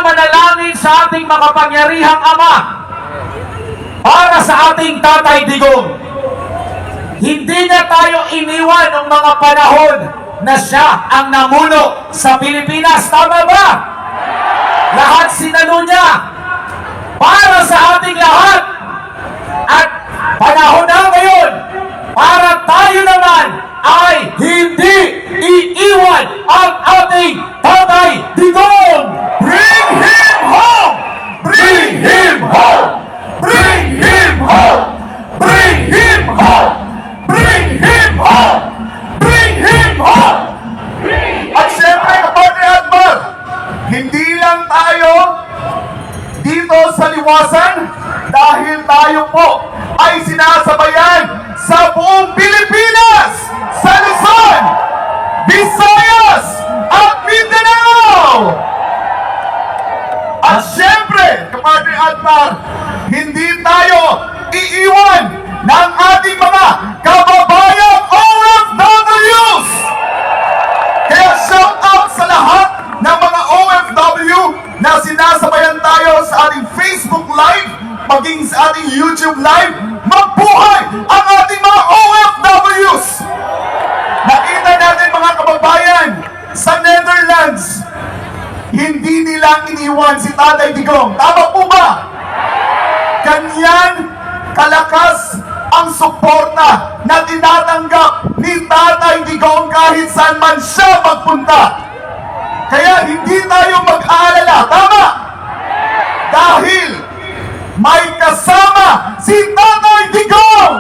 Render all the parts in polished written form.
manalangin sa ating makapangyarihang Ama para sa ating Tatay Digong. Hindi na tayo iniwan ng mga panahon na siya ang namuno sa Pilipinas. Tama ba? Lahat sinalo niya para sa ating lahat. At panahon na ngayon para tayo naman ay hindi iiwan ang ating Tatay Digong. Bring him home! Bring him home! Bring him home! Bring him home! Bring him home! Bring him home! At syempre, Kapatid Admar, hindi lang tayo dito sa liwasan dahil tayo po ay sinasabayan sa buong Pilipinas, sa Luzon, Visayas, at Mindanao. At syempre, Kapatid Admar, hindi tayo iiwan ng ating mga kababayang OFWs. Kaya shout out sa lahat ng mga OFW na sinasabayan tayo sa ating Facebook Live, maging sa ating YouTube Live. Magbuhay ang ating mga OFWs! Nakita natin mga kababayan sa Netherlands, hindi nila iniwan si Tatay Digong. Tama po ba? Ganyan kalakas ang suporta na tinatanggap ni Tatay Digong kahit saan man siya magpunta. Kaya hindi tayo mag-aalala, tama? Dahil may kasama si Tatay Digong!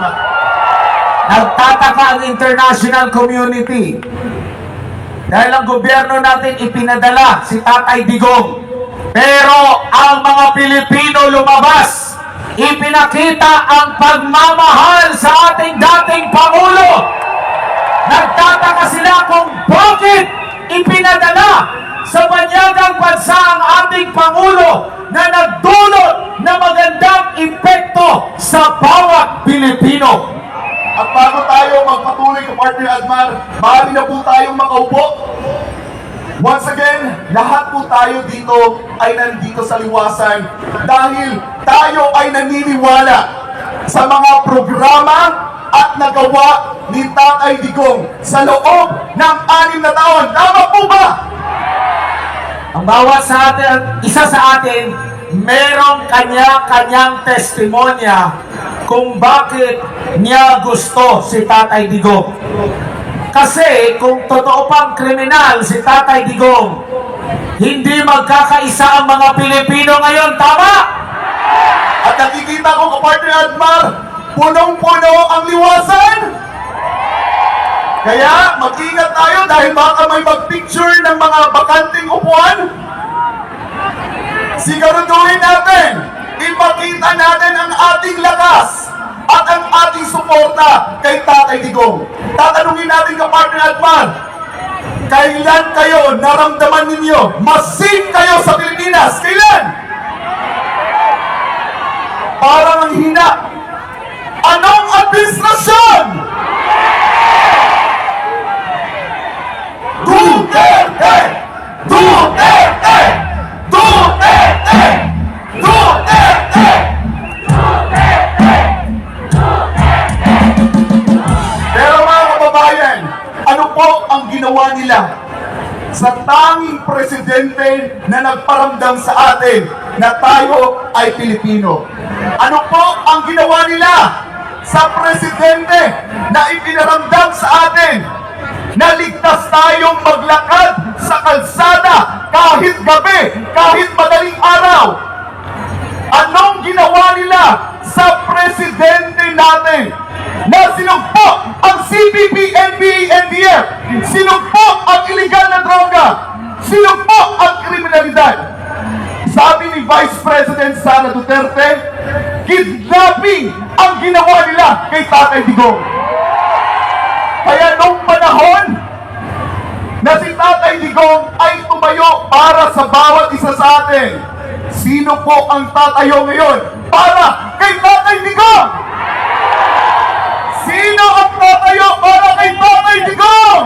Nagtataka ang international community dahil ang gobyerno natin ipinadala si Tatay Digong. Pero ang mga Pilipino lumabas, ipinakita ang pagmamahal sa ating dating Pangulo. Nagtataka sila kung bakit ipinadala sa banyagang bansa ang ating Pangulo na nagdulot na magandang epekto sa bawat Pilipino. At bago tayo magpatuloy, Kapatid Admar, maaari na po tayong makaupo. Once again, lahat po tayo dito ay nandito sa liwasan dahil tayo ay naniniwala sa mga programa at nagawa ni Tatay Digong sa loob ng 6 na taon. Tama po ba? Ang bawat sa atin, isa sa atin, merong kanya-kanyang testimonya kung bakit niya gusto si Tatay Digong. Kasi kung totoo pang kriminal si Tatay Digong, hindi magkakaisa ang mga Pilipino ngayon. Tama? At nakikita ko, Kapatid Admar, punong-puno ang liwasan. Kaya mag-ingat tayo dahil baka may mag-picture ng mga bakanting upuan. Siguraduhin natin, ipakita natin ang ating lakas at ang ating suporta kay Tatay Digong. Tatanungin natin, Kapatid Admar, kailan kayo naramdaman ninyo masin kayo sa Pilipinas? Kailan? Parang ang hina. Anong administrasyon? Duterte! Duterte! Duterte! Duterte! Pero mga kababayan, ano po ang ginawa nila sa tanging presidente na nagparamdam sa atin na tayo ay Pilipino? Ano po ang ginawa nila sa presidente na ipinaramdam sa atin na ligtas tayong maglakad sa kalsada kahit gabi, kahit madaling araw? Anong ginawa nila sa presidente natin na sinugpo ang CPP, NPA, NDF, sinugpo ang iligal na droga, sinugpo ang kriminalidad? Sabi ni Vice President Sara Duterte, kidnapping ang ginawa nila kay Tatay Digong. Kaya nung panahon na si Tatay Digong ay tumayo para sa bawat isa sa atin, sino po ang tatayo ngayon para kay Tatay Digong? Sino ang tatayo para kay Tatay Digong?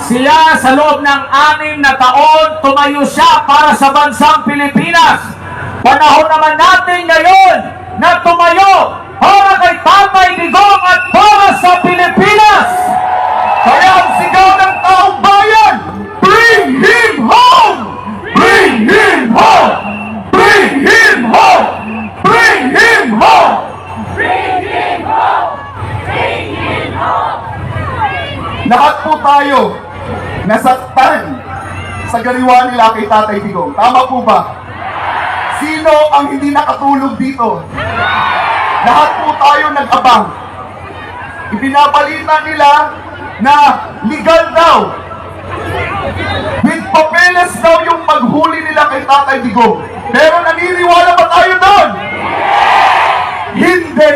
Siya sa loob ng 6 na taon, tumayo siya para sa bansang Pilipinas. Panahon naman natin ngayon na tumayo para kay Tatay Digong at para sa Pilipinas. Kaya ang sigaw ng taong bayan, bring him home! Bring him home! Bring him home! Bring him home! Lahat po tayo nasaktan sa galiwa nila kay Tatay Digong. Tama po ba? Sino ang hindi nakatulog dito? Lahat po tayo nag-abang. Ibinabalita nila na legal daw. With papeles daw yung paghuli nila kay Tatay Digong. Pero naniniwala ba tayo doon? Hindi.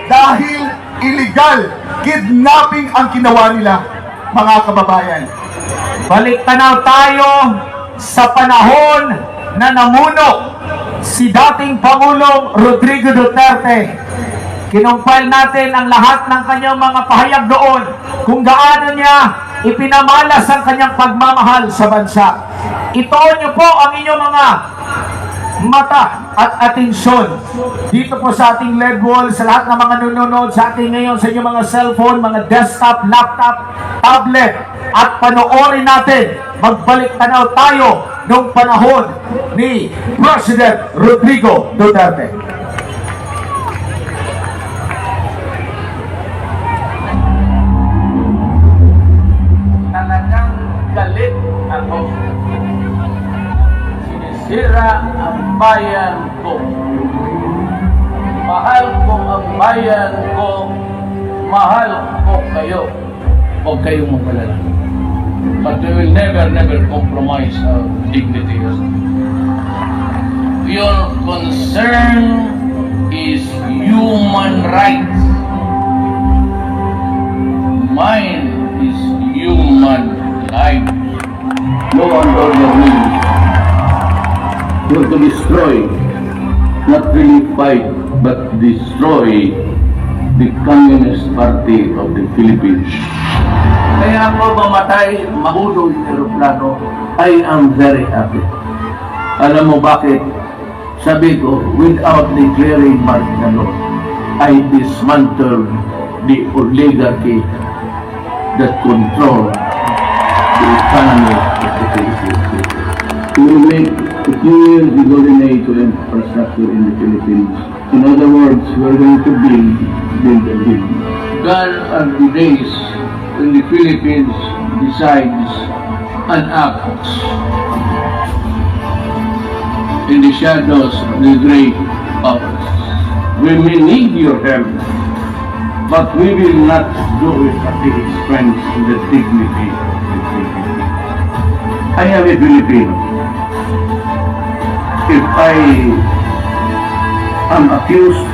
Dahil illegal. Kidnapping ang ginawa nila, mga kababayan. Balik tanaw tayo sa panahon na namuno si dating Pangulong Rodrigo Duterte. Kinumpal natin ang lahat ng kanyang mga pahayag doon kung gaano niya ipinamalas ang kanyang pagmamahal sa bansa. Itoon niyo po ang inyong mga mata at atensyon dito po sa ating LED wall, sa lahat ng mga nanonood sa ating ngayon sa inyong mga cellphone, mga desktop, laptop, tablet, at panoorin natin. Magbalik tanaw tayo noong panahon ni President Rodrigo Duterte. Talagang galit ako. Sinisira ang bayan ko. Mahal ko ang bayan ko. Mahal ko kayo. Huwag kayong magalala. But we will never compromise our dignity. Your concern is human rights. Mine is human life. Law and order means you have to destroy, not really fight, but destroy the Communist Party of the Philippines. Kaya ako mamatay, mahulog yung aeroplano, I am very happy. Alam mo bakit? Sabi ko, without declaring martial law, I dismantled the oligarchy that control the economy of the Philippines. We will make a few years the golden age of infrastructure in the Philippines. In other words, we are going to build and build. Gone are the days when the Philippines decides and acts in the shadows of the great powers. We may need your help, but we will not do it at the expense of the dignity of the Philippines. I am a Filipino. If I am accused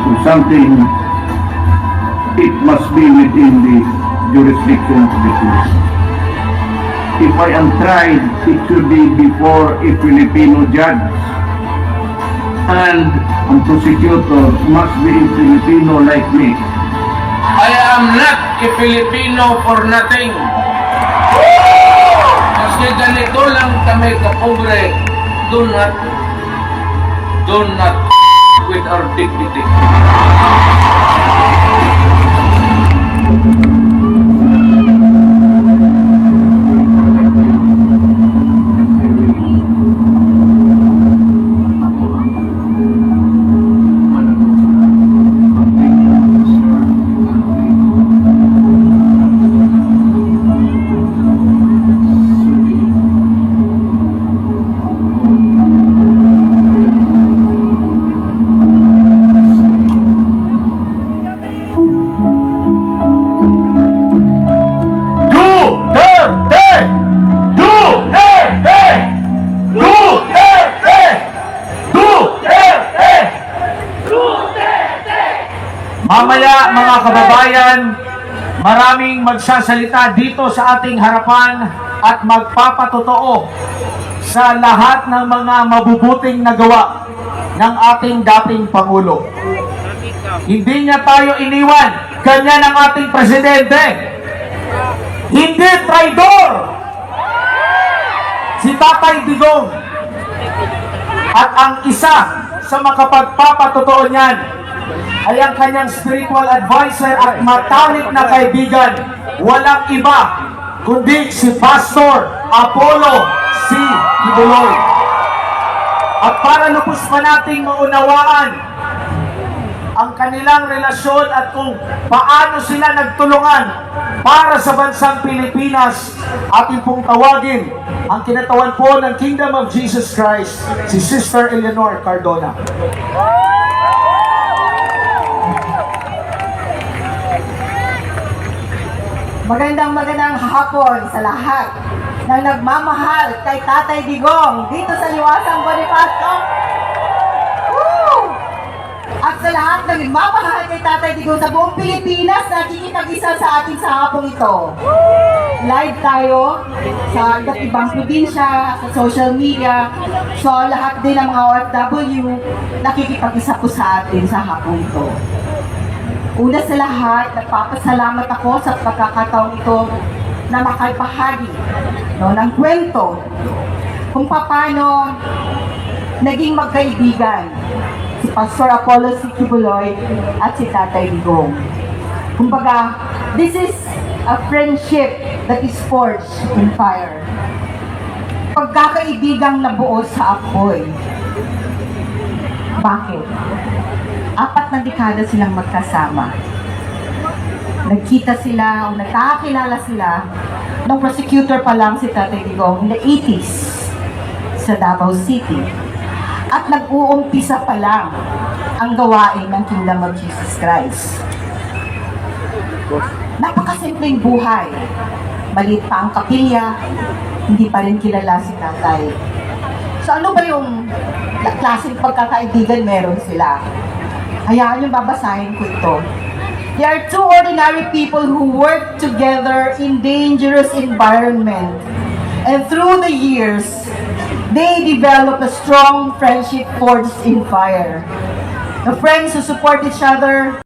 of something, it must be within the jurisdiction of the police. If I am tried, it should be before a Filipino judge. And a prosecutor must be a Filipino like me. I am not a Filipino for nothing. Kasi ganito lang kami kapobre. Do not with our dignity. Mamaya mga kababayan, maraming magsasalita dito sa ating harapan at magpapatotoo sa lahat ng mga mabubuting nagawa ng ating dating Pangulo. Hindi niya tayo iniwan, ganyan ang ating presidente. Hindi traidor si Tatay Digong. At ang isa sa makapagpapatotoo niyan ay ang kanyang spiritual advisor at matalik na kaibigan, walang iba kundi si Pastor Apollo C. Kibuloy. At para lubos pa nating maunawaan ang kanilang relasyon at kung paano sila nagtulungan para sa bansang Pilipinas, ating pong tawagin ang kinatawan po ng Kingdom of Jesus Christ, si Sister Eleanor Cardona. Magandang hapon sa lahat ng nagmamahal kay Tatay Digong dito sa Liwasang Bonifacio. Woo! At sa lahat ng nagmamahal kay Tatay Digong sa buong Pilipinas na kikipag-isa sa atin sa hapong ito. Live tayo sa iba't ibang probinsya, sa social media. So lahat din ng mga OFW nakikipag-isa po sa atin sa hapong ito. Una sa lahat, nagpapasalamat ako sa pagkakataong ito na makibahagi ng kwento kung paano naging magkaibigan si Pastor Apollo C. Kibuloy at si Tatay Digong. Kumbaga, this is a friendship that is forged in fire. Pagkakaibigang nabuo sa apoy. Bakit? 4 na dekada silang magkasama. Nagkita sila o nagkakakilala sila nung prosecutor pa lang si Tatay Digong in the 80s sa Davao City. At nag-uumpisa pa lang ang gawain ng Kingdom of Jesus Christ. Napakasimpleng buhay. Maliit pa ang kapilya, hindi pa rin kilala si Tatay. So ano ba yung klaseng pagkakaibigan meron sila? Hayaan yung babasahin ko ito. They are two ordinary people who work together in dangerous environment. And through the years, they develop a strong friendship forged in fire. The friends who support each other